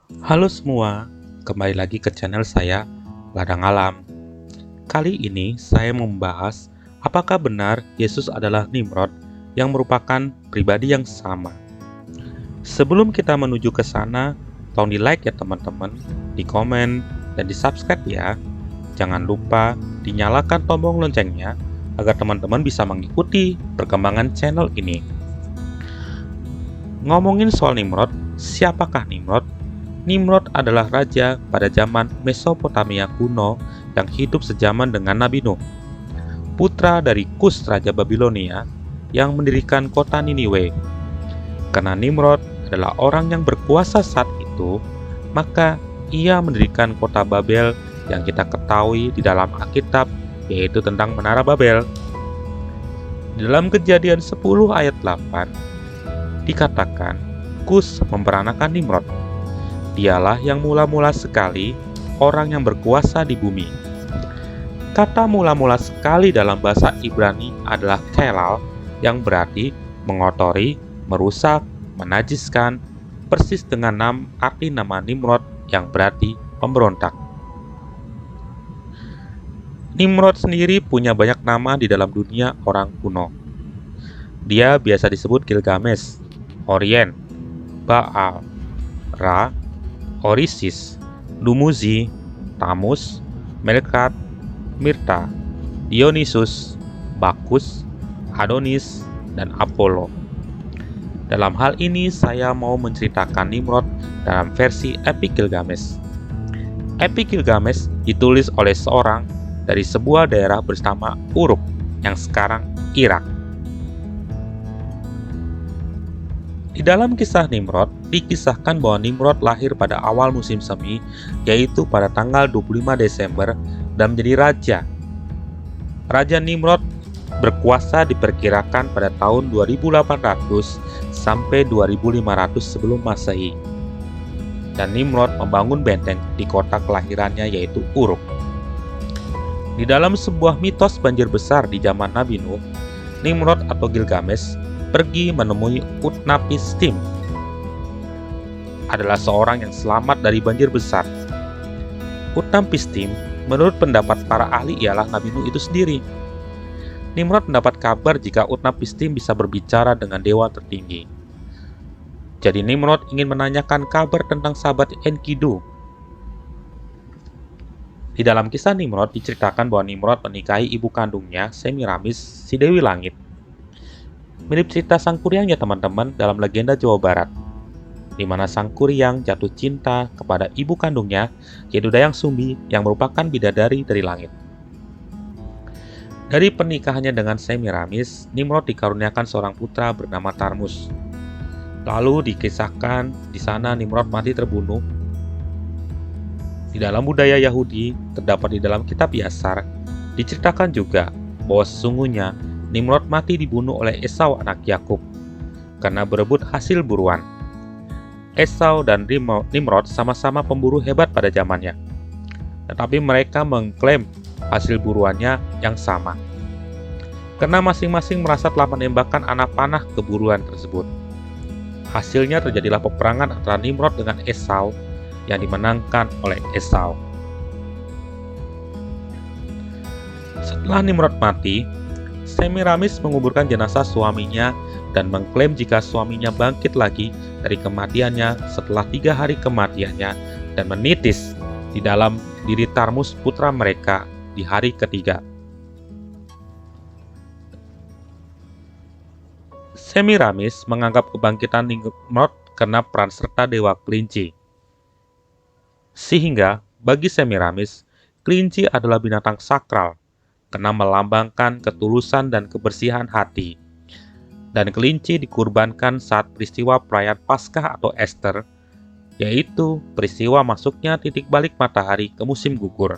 Halo semua, kembali lagi ke channel saya, Ladang Alam. Kali ini saya membahas apakah benar Yesus adalah Nimrod yang merupakan pribadi yang sama. Sebelum kita menuju ke sana, tolong di like ya teman-teman, di komen, dan di subscribe ya. Jangan lupa dinyalakan tombol loncengnya agar teman-teman bisa mengikuti perkembangan channel ini. Ngomongin soal Nimrod, siapakah Nimrod? Nimrod adalah raja pada zaman Mesopotamia kuno yang hidup sejaman dengan Nabi Nuh, putra dari Kus Raja Babilonia yang mendirikan kota Niniwe. Karena Nimrod adalah orang yang berkuasa saat itu, maka ia mendirikan kota Babel yang kita ketahui di dalam Alkitab, yaitu tentang Menara Babel. Di dalam Kejadian 10 ayat 8, dikatakan Kus memperanakan Nimrod. Dialah yang mula-mula sekali orang yang berkuasa di bumi. Kata mula-mula sekali dalam bahasa Ibrani adalah kelal, yang berarti mengotori, merusak, menajiskan, persis dengan arti nama Nimrod yang berarti pemberontak. Nimrod sendiri punya banyak nama di dalam dunia orang kuno. Dia biasa disebut Gilgamesh, Orien, Baal, Ra, Orisis, Dumuzi, Tamus, Melkat, Mirta, Dionysus, Bakus, Adonis, dan Apollo. Dalam hal ini saya mau menceritakan Nimrod dalam versi Epik Gilgamesh. Epik Gilgamesh ditulis oleh seorang dari sebuah daerah bernama Uruk yang sekarang Irak. Di dalam kisah Nimrod, dikisahkan bahwa Nimrod lahir pada awal musim semi, yaitu pada tanggal 25 Desember, dan menjadi raja. Raja Nimrod berkuasa diperkirakan pada tahun 2800 sampai 2500 sebelum Masehi. Dan Nimrod membangun benteng di kota kelahirannya, yaitu Uruk. Di dalam sebuah mitos banjir besar di zaman Nabi Nuh, Nimrod atau Gilgamesh pergi menemui Utnapishtim, adalah seorang yang selamat dari banjir besar. Utnapishtim, menurut pendapat para ahli, ialah Nabi Nuh itu sendiri. Nimrod mendapat kabar jika Utnapishtim bisa berbicara dengan dewa tertinggi. Jadi Nimrod ingin menanyakan kabar tentang sahabat Enkidu. Di dalam kisah Nimrod diceritakan bahwa Nimrod menikahi ibu kandungnya, Semiramis, si Dewi Langit. Mirip cerita Sang Kuryang ya teman-teman dalam legenda Jawa Barat, di mana Sang Kuryang jatuh cinta kepada ibu kandungnya, yaitu Dayang Sumbi yang merupakan bidadari dari langit. Dari pernikahannya dengan Semiramis, Nimrod dikaruniakan seorang putra bernama Tarmus. Lalu dikisahkan di sana Nimrod mati terbunuh. Di dalam budaya Yahudi, terdapat di dalam kitab Yasar, diceritakan juga bahwa sesungguhnya Nimrod mati dibunuh oleh Esau anak Yakub karena berebut hasil buruan. Esau dan Nimrod sama-sama pemburu hebat pada zamannya, tetapi mereka mengklaim hasil buruannya yang sama, karena masing-masing merasa telah menembakkan anak panah ke buruan tersebut. Hasilnya terjadilah peperangan antara Nimrod dengan Esau yang dimenangkan oleh Esau. Setelah Nimrod mati, Semiramis menguburkan jenazah suaminya dan mengklaim jika suaminya bangkit lagi dari kematiannya setelah 3 hari kematiannya dan menitis di dalam diri Tarmus putra mereka di hari ketiga. Semiramis menganggap kebangkitan Nimrod karena peran serta dewa kelinci. Sehingga bagi Semiramis, kelinci adalah binatang sakral karena melambangkan ketulusan dan kebersihan hati. Dan kelinci dikurbankan saat peristiwa perayaan Paskah atau Ester, yaitu peristiwa masuknya titik balik matahari ke musim gugur.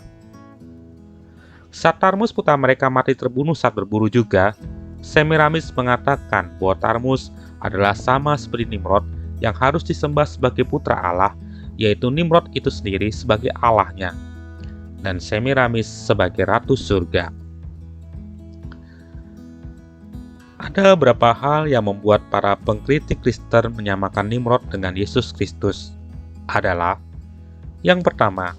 Saat Tarmus putra mereka mati terbunuh saat berburu juga, Semiramis mengatakan bahwa Tarmus adalah sama seperti Nimrod yang harus disembah sebagai putra Allah, yaitu Nimrod itu sendiri sebagai Allahnya, dan Semiramis sebagai Ratu Surga. Ada beberapa hal yang membuat para pengkritik Kristen menyamakan Nimrod dengan Yesus Kristus. adalah yang pertama,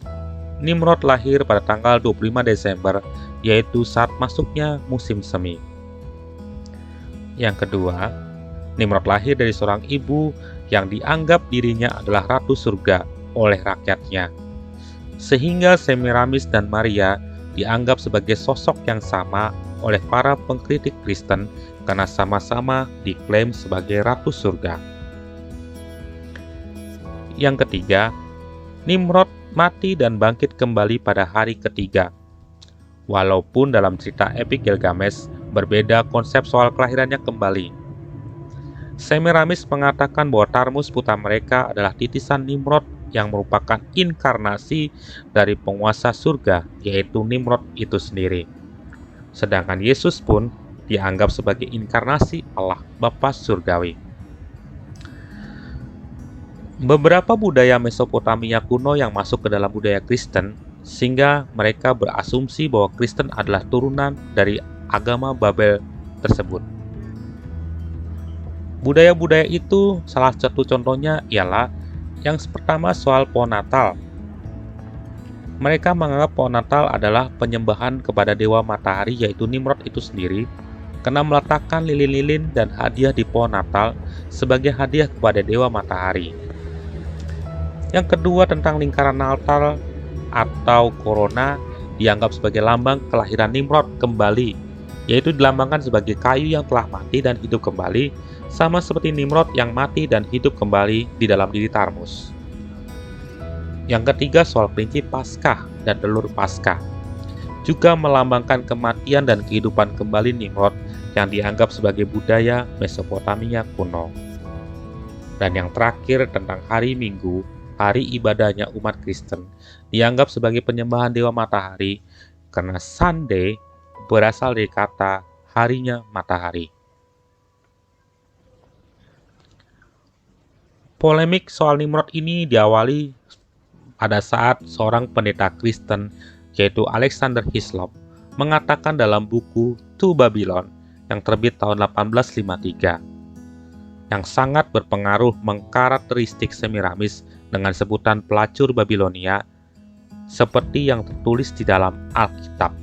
Nimrod lahir pada tanggal 25 Desember, yaitu saat masuknya musim semi. Yang kedua, Nimrod lahir dari seorang ibu yang dianggap dirinya adalah Ratu Surga oleh rakyatnya, sehingga Semiramis dan Maria dianggap sebagai sosok yang sama oleh para pengkritik Kristen karena sama-sama diklaim sebagai Ratu Surga. Yang ketiga, Nimrod mati dan bangkit kembali pada hari ketiga. Walaupun dalam cerita epik Gilgamesh berbeda konsep soal kelahirannya kembali. Semiramis mengatakan bahwa Tarmus putra mereka adalah titisan Nimrod yang merupakan inkarnasi dari penguasa surga, yaitu Nimrod itu sendiri. Sedangkan Yesus pun dianggap sebagai inkarnasi Allah Bapa Surgawi. Beberapa budaya Mesopotamia kuno yang masuk ke dalam budaya Kristen, sehingga mereka berasumsi bahwa Kristen adalah turunan dari agama Babel tersebut. Budaya-budaya itu salah satu contohnya ialah yang pertama soal pohon Natal. Mereka menganggap pohon Natal adalah penyembahan kepada dewa matahari, yaitu Nimrod itu sendiri, karena meletakkan lilin-lilin dan hadiah di pohon Natal sebagai hadiah kepada dewa matahari. Yang kedua tentang lingkaran Natal atau corona dianggap sebagai lambang kelahiran Nimrod kembali, yaitu dilambangkan sebagai kayu yang telah mati dan hidup kembali, sama seperti Nimrod yang mati dan hidup kembali di dalam diri Tarmus. Yang ketiga soal kelinci Paskah dan telur Paskah, juga melambangkan kematian dan kehidupan kembali Nimrod yang dianggap sebagai budaya Mesopotamia kuno. Dan yang terakhir tentang hari Minggu, hari ibadahnya umat Kristen, dianggap sebagai penyembahan dewa matahari karena Sunday berasal dari kata harinya matahari. Polemik soal Nimrod ini diawali pada saat seorang pendeta Kristen, yaitu Alexander Hislop, mengatakan dalam buku To Babylon yang terbit tahun 1853, yang sangat berpengaruh mengkarakteristik Semiramis dengan sebutan pelacur Babilonia, seperti yang tertulis di dalam Alkitab,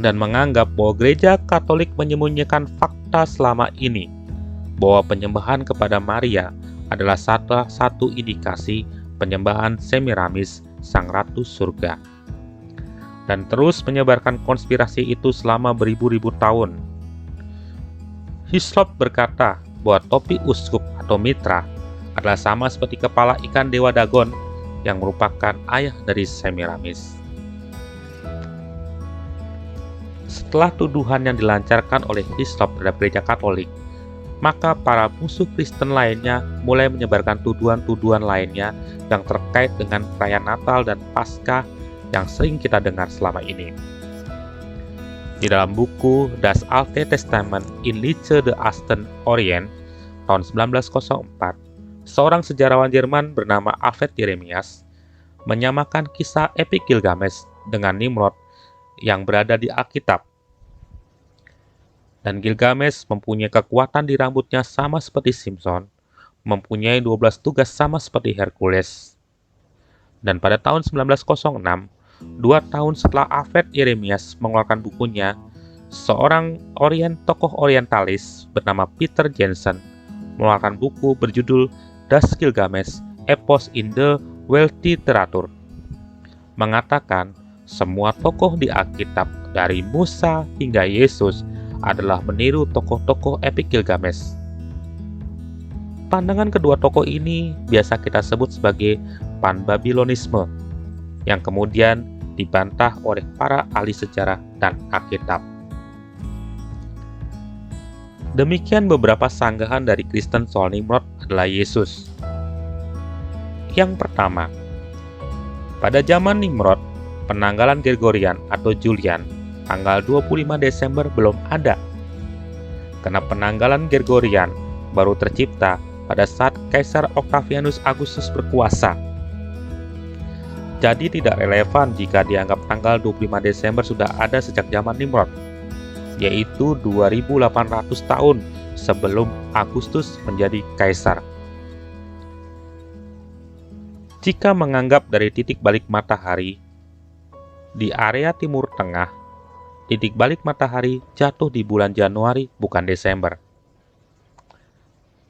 dan menganggap bahwa gereja Katolik menyembunyikan fakta selama ini bahwa penyembahan kepada Maria adalah salah satu indikasi penyembahan Semiramis, Sang Ratu Surga, dan terus menyebarkan konspirasi itu selama beribu-ribu tahun. Hislop berkata bahwa topi uskup atau mitra adalah sama seperti kepala ikan dewa Dagon yang merupakan ayah dari Semiramis. Setelah tuduhan yang dilancarkan oleh Hislop terhadap gereja Katolik, maka para musuh Kristen lainnya mulai menyebarkan tuduhan-tuduhan lainnya yang terkait dengan perayaan Natal dan Paskah yang sering kita dengar selama ini. Di dalam buku Das Alte Testament in Lichte de Osten Orient tahun 1904, seorang sejarawan Jerman bernama Alfred Jeremias menyamakan kisah epik Gilgamesh dengan Nimrod yang berada di Alkitab. Dan Gilgamesh mempunyai kekuatan di rambutnya sama seperti Simpson, mempunyai 12 tugas sama seperti Hercules. Dan pada tahun 1906, 2 tahun setelah Alfred Jeremias mengeluarkan bukunya, seorang tokoh orientalis bernama Peter Jensen mengeluarkan buku berjudul Das Gilgamesh, Epos in the Weltliteratur, mengatakan semua tokoh di Alkitab dari Musa hingga Yesus adalah meniru tokoh-tokoh epik Gilgamesh. Pandangan kedua tokoh ini biasa kita sebut sebagai Pan-Babilonisme, yang kemudian dibantah oleh para ahli sejarah dan Alkitab. Demikian beberapa sanggahan dari Kristen soal Nimrod adalah Yesus. Yang pertama, pada zaman Nimrod, penanggalan Gregorian atau Julian tanggal 25 Desember belum ada, karena penanggalan Gregorian baru tercipta pada saat Kaisar Octavianus Augustus berkuasa. Jadi tidak relevan jika dianggap tanggal 25 Desember sudah ada sejak zaman Nimrod, yaitu 2800 tahun sebelum Agustus menjadi kaisar. Jika menganggap dari titik balik matahari, di area Timur Tengah, titik balik matahari jatuh di bulan Januari, bukan Desember.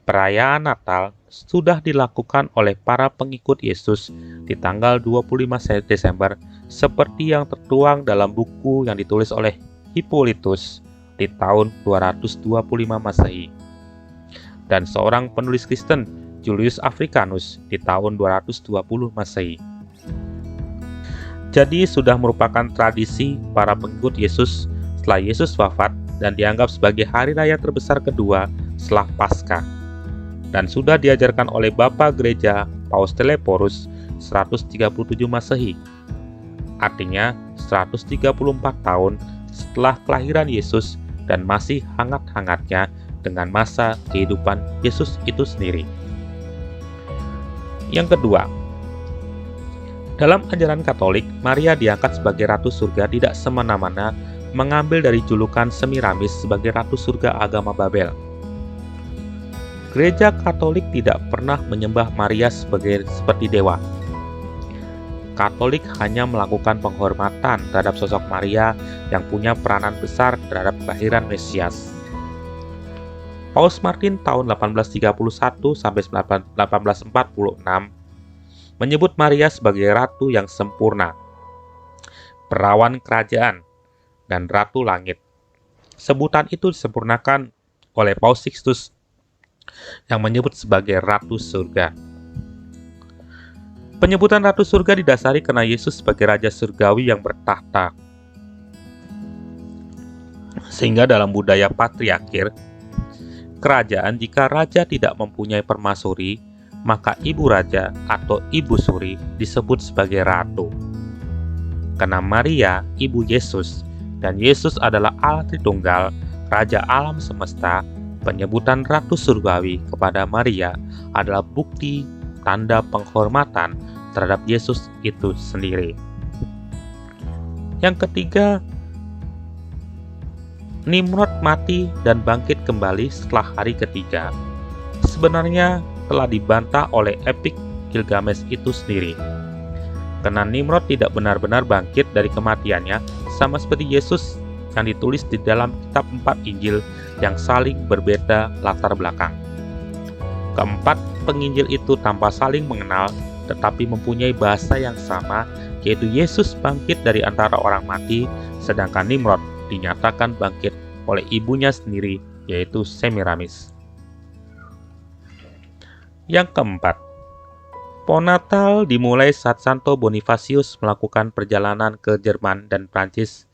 Perayaan Natal sudah dilakukan oleh para pengikut Yesus di tanggal 25 Desember seperti yang tertuang dalam buku yang ditulis oleh Hippolytus di tahun 225 Masehi dan seorang penulis Kristen, Julius Africanus, di tahun 220 Masehi. Jadi sudah merupakan tradisi para pengikut Yesus setelah Yesus wafat dan dianggap sebagai hari raya terbesar kedua setelah Paskah. Dan sudah diajarkan oleh Bapa Gereja Paus Teleporus 137 Masehi. Artinya 134 tahun setelah kelahiran Yesus dan masih hangat-hangatnya dengan masa kehidupan Yesus itu sendiri. Yang kedua, dalam ajaran Katolik, Maria diangkat sebagai Ratu Surga tidak semena-mena mengambil dari julukan Semiramis sebagai Ratu Surga agama Babel. Gereja Katolik tidak pernah menyembah Maria seperti dewa. Katolik hanya melakukan penghormatan terhadap sosok Maria yang punya peranan besar terhadap kelahiran Mesias. Paus Martin tahun 1831 sampai 1846 menyebut Maria sebagai ratu yang sempurna, perawan kerajaan, dan ratu langit. Sebutan itu disempurnakan oleh Paus Sixtus yang menyebut sebagai Ratu Surga. Penyebutan Ratu Surga didasari karena Yesus sebagai Raja Surgawi yang bertahta. Sehingga dalam budaya patriarkir, kerajaan jika raja tidak mempunyai permaisuri, maka ibu raja atau ibu suri disebut sebagai ratu. Karena Maria, ibu Yesus, dan Yesus adalah Allah Tritunggal, Raja alam semesta, penyebutan Ratu Surgawi kepada Maria adalah bukti tanda penghormatan terhadap Yesus itu sendiri. Yang ketiga, Nimrod mati dan bangkit kembali setelah hari ketiga. Sebenarnya telah dibantah oleh epik Gilgamesh itu sendiri. Karena Nimrod tidak benar-benar bangkit dari kematiannya, sama seperti Yesus yang ditulis di dalam kitab 4 Injil yang saling berbeda latar belakang. Keempat penginjil itu tanpa saling mengenal, tetapi mempunyai bahasa yang sama, yaitu Yesus bangkit dari antara orang mati, sedangkan Nimrod dinyatakan bangkit oleh ibunya sendiri, yaitu Semiramis. Yang keempat, Pohon Natal dimulai saat Santo Bonifacius melakukan perjalanan ke Jerman dan Prancis.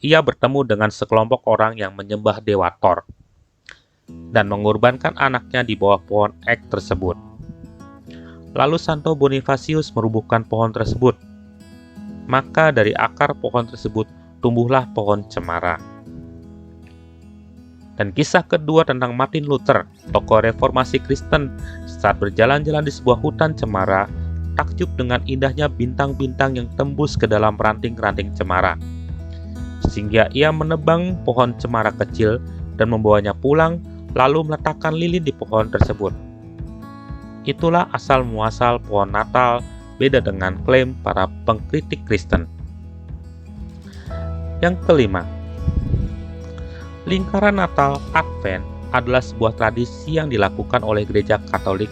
Ia bertemu dengan sekelompok orang yang menyembah dewa Thor dan mengorbankan anaknya di bawah pohon ek tersebut. Lalu Santo Bonifacius merubuhkan pohon tersebut. Maka dari akar pohon tersebut tumbuhlah pohon cemara. Dan kisah kedua tentang Martin Luther, tokoh reformasi Kristen, saat berjalan-jalan di sebuah hutan cemara, takjub dengan indahnya bintang-bintang yang tembus ke dalam ranting-ranting cemara. Sehingga ia menebang pohon cemara kecil dan membawanya pulang, lalu meletakkan lilin di pohon tersebut. Itulah asal-muasal pohon Natal, beda dengan klaim para pengkritik Kristen. Yang kelima, lingkaran Natal Advent adalah sebuah tradisi yang dilakukan oleh Gereja Katolik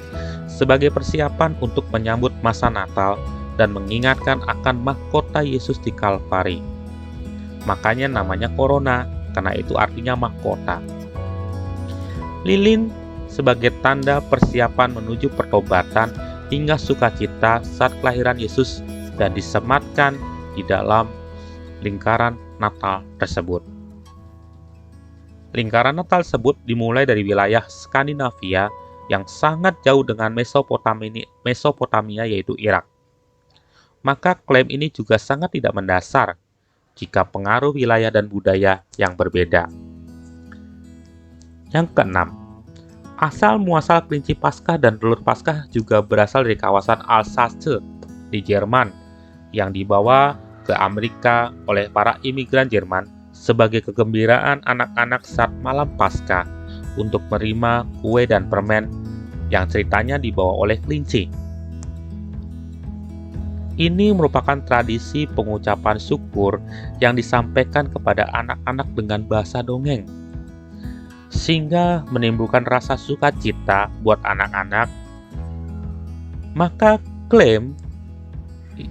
sebagai persiapan untuk menyambut masa Natal dan mengingatkan akan mahkota Yesus di Kalvari. Makanya namanya Corona, karena itu artinya mahkota. Lilin sebagai tanda persiapan menuju pertobatan hingga sukacita saat kelahiran Yesus dan disematkan di dalam lingkaran Natal tersebut. Lingkaran Natal tersebut dimulai dari wilayah Skandinavia yang sangat jauh dengan Mesopotamia yaitu Irak. Maka klaim ini juga sangat tidak mendasar jika pengaruh wilayah dan budaya yang berbeda. Yang keenam, asal-muasal kelinci Paskah dan telur Paskah juga berasal dari kawasan Alsace di Jerman yang dibawa ke Amerika oleh para imigran Jerman sebagai kegembiraan anak-anak saat malam Paskah untuk menerima kue dan permen yang ceritanya dibawa oleh kelinci. Ini merupakan tradisi pengucapan syukur yang disampaikan kepada anak-anak dengan bahasa dongeng, sehingga menimbulkan rasa sukacita buat anak-anak. Maka klaim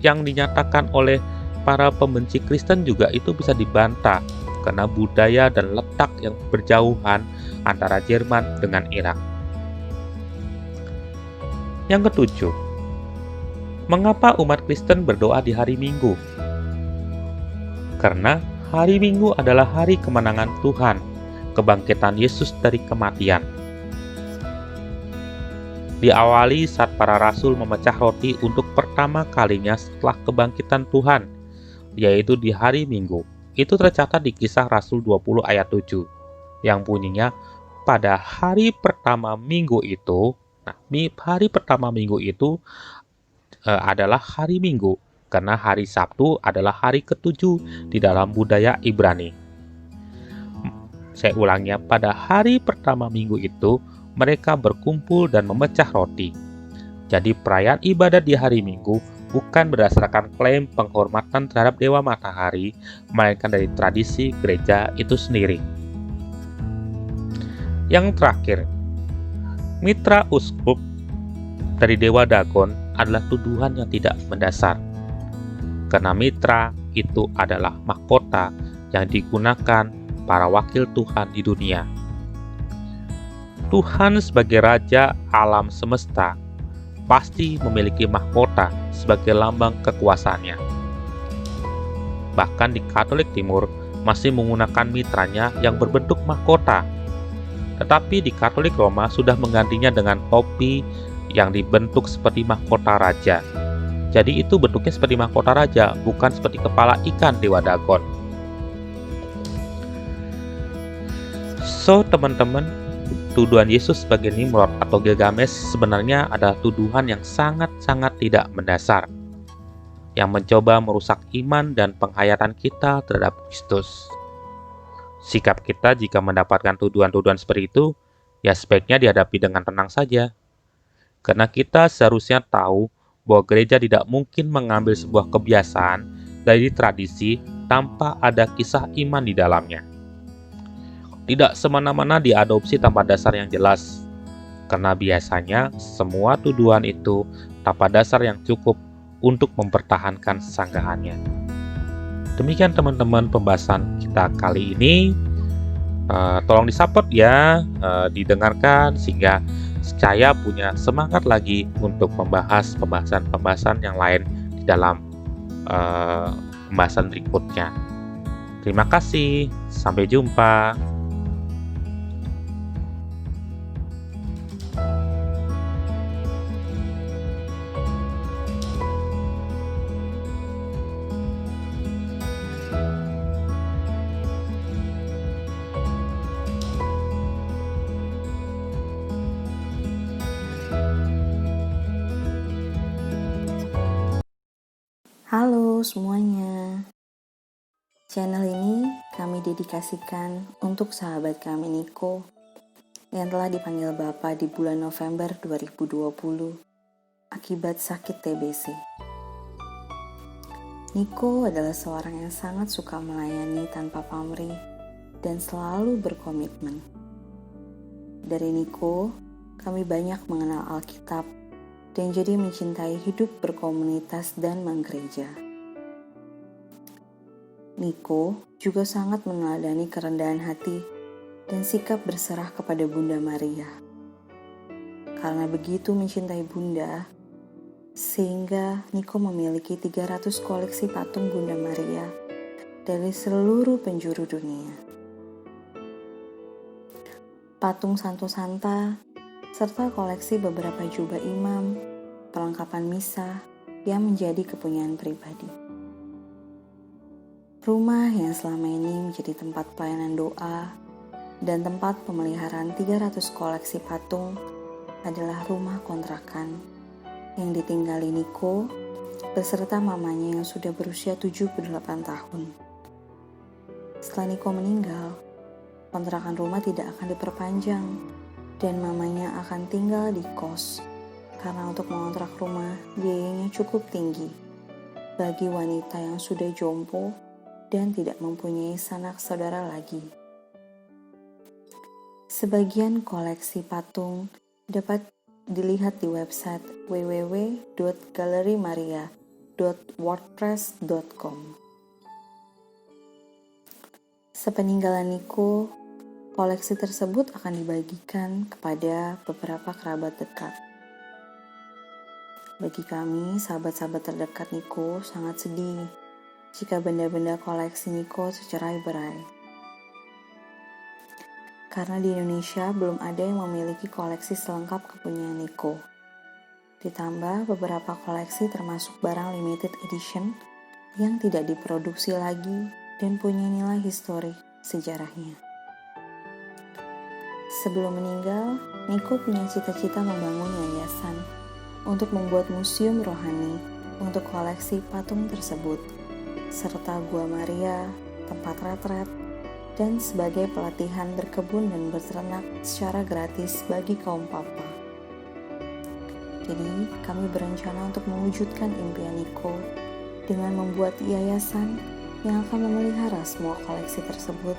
yang dinyatakan oleh para pembenci Kristen juga itu bisa dibantah karena budaya dan letak yang berjauhan antara Jerman dengan Irak. Yang ketujuh, mengapa umat Kristen berdoa di hari Minggu? Karena hari Minggu adalah hari kemenangan Tuhan, kebangkitan Yesus dari kematian. Diawali saat para rasul memecah roti untuk pertama kalinya setelah kebangkitan Tuhan, yaitu di hari Minggu. Itu tercatat di Kisah Rasul 20 ayat 7, yang bunyinya, pada hari pertama minggu itu, hari pertama minggu itu adalah hari Minggu, karena hari Sabtu adalah hari ketujuh di dalam budaya Ibrani. Saya ulangnya, pada hari pertama minggu itu, mereka berkumpul dan memecah roti. Jadi perayaan ibadat di hari Minggu bukan berdasarkan klaim penghormatan terhadap Dewa Matahari, melainkan dari tradisi gereja itu sendiri. Yang terakhir, mitra uskup dari Dewa Dagon adalah tuduhan yang tidak mendasar. Karena mitra itu adalah mahkota yang digunakan para wakil Tuhan di dunia. Tuhan sebagai Raja alam semesta pasti memiliki mahkota sebagai lambang kekuasaannya. Bahkan di Katolik Timur masih menggunakan mitranya yang berbentuk mahkota. Tetapi di Katolik Roma sudah menggantinya dengan topi yang dibentuk seperti mahkota raja. Jadi itu bentuknya seperti mahkota raja, bukan seperti kepala ikan Dewa Dagon. So, teman-teman, tuduhan Yesus sebagai Nimrod atau Gilgamesh sebenarnya adalah tuduhan yang sangat-sangat tidak mendasar, yang mencoba merusak iman dan penghayatan kita terhadap Kristus. Sikap kita jika mendapatkan tuduhan-tuduhan seperti itu, ya sebaiknya dihadapi dengan tenang saja. Karena kita seharusnya tahu bahwa gereja tidak mungkin mengambil sebuah kebiasaan dari tradisi tanpa ada kisah iman di dalamnya. Tidak semena-mena diadopsi tanpa dasar yang jelas, karena biasanya semua tuduhan itu tanpa dasar yang cukup untuk mempertahankan sanggahannya. Demikian teman-teman pembahasan kita kali ini. Tolong disupport ya, didengarkan sehingga saya punya semangat lagi untuk membahas pembahasan-pembahasan yang lain di dalam pembahasan berikutnya. Terima kasih, sampai jumpa. Halo semuanya, channel ini kami dedikasikan untuk sahabat kami Niko yang telah dipanggil Bapa di bulan November 2020 akibat sakit TBC. Niko adalah seorang yang sangat suka melayani tanpa pamrih dan selalu berkomitmen. Dari Niko, kami banyak mengenal Alkitab dan jadi mencintai hidup berkomunitas dan menggereja. Niko juga sangat meneladani kerendahan hati dan sikap berserah kepada Bunda Maria. Karena begitu mencintai Bunda, sehingga Niko memiliki 300 koleksi patung Bunda Maria dari seluruh penjuru dunia. Patung Santo Santa serta koleksi beberapa jubah imam, perlengkapan misa yang menjadi kepunyaan pribadi. Rumah yang selama ini menjadi tempat pelayanan doa dan tempat pemeliharaan 300 koleksi patung adalah rumah kontrakan yang ditinggali Niko beserta mamanya yang sudah berusia 78 tahun. Setelah Niko meninggal, kontrakan rumah tidak akan diperpanjang dan mamanya akan tinggal di kos karena untuk mengontrak rumah biayanya cukup tinggi bagi wanita yang sudah jompo dan tidak mempunyai sanak saudara lagi. Sebagian koleksi patung dapat dilihat di website www.galerimaria.wordpress.com. Sepeninggalan Nico, koleksi tersebut akan dibagikan kepada beberapa kerabat dekat. Bagi kami, sahabat-sahabat terdekat Nico sangat sedih jika benda-benda koleksi Nico tercerai-berai. Karena di Indonesia belum ada yang memiliki koleksi selengkap kepunyaan Nico. Ditambah beberapa koleksi termasuk barang limited edition yang tidak diproduksi lagi dan punya nilai historik sejarahnya. Sebelum meninggal, Nico punya cita-cita membangun yayasan untuk membuat museum rohani untuk koleksi patung tersebut, serta Gua Maria, tempat retret, dan sebagai pelatihan berkebun dan berternak secara gratis bagi kaum papa. Jadi, kami berencana untuk mewujudkan impian Nico dengan membuat yayasan yang akan memelihara semua koleksi tersebut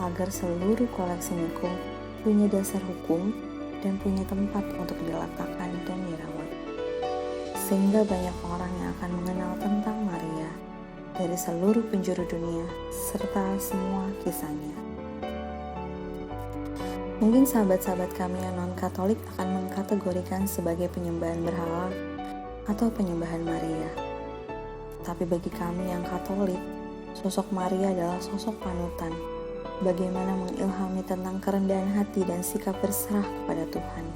agar seluruh koleksi Nico punya dasar hukum dan punya tempat untuk diletakkan dan dirawat. Sehingga banyak orang yang akan mengenal tentang Maria dari seluruh penjuru dunia serta semua kisahnya. Mungkin sahabat-sahabat kami yang non-Katolik akan mengkategorikan sebagai penyembahan berhala atau penyembahan Maria. Tapi bagi kami yang Katolik, sosok Maria adalah sosok panutan bagaimana mengilhami tentang kerendahan hati dan sikap berserah kepada Tuhan.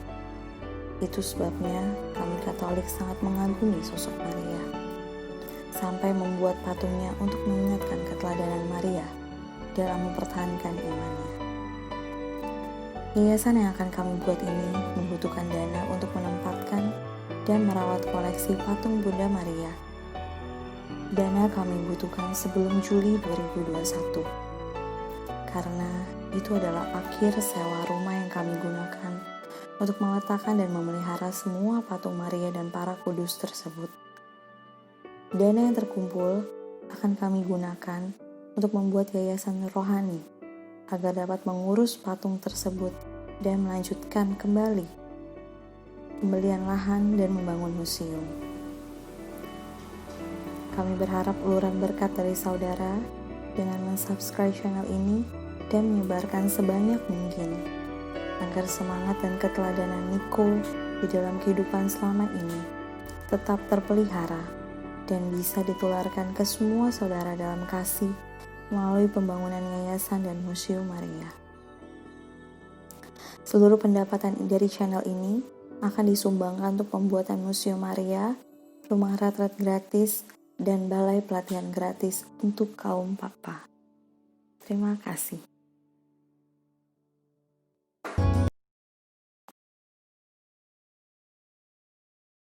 Itu sebabnya kami Katolik sangat mengagumi sosok Maria, sampai membuat patungnya untuk mengingatkan keteladanan Maria dalam mempertahankan imannya. Yayasan yang akan kami buat ini membutuhkan dana untuk menempatkan dan merawat koleksi patung Bunda Maria. Dana kami butuhkan sebelum Juli 2021, karena itu adalah akhir sewa rumah yang kami gunakan untuk meletakkan dan memelihara semua patung Maria dan para kudus tersebut. Dana yang terkumpul akan kami gunakan untuk membuat yayasan rohani agar dapat mengurus patung tersebut dan melanjutkan kembali pembelian lahan dan membangun museum. Kami berharap uluran berkat dari saudara dengan mensubscribe channel ini dan menyebarkan sebanyak mungkin agar semangat dan keteladanan Nico di dalam kehidupan selama ini tetap terpelihara dan bisa ditularkan ke semua saudara dalam kasih melalui pembangunan yayasan dan museum Maria. Seluruh pendapatan dari channel ini akan disumbangkan untuk pembuatan museum Maria, rumah retret gratis, dan balai pelatihan gratis untuk kaum papa. Terima kasih.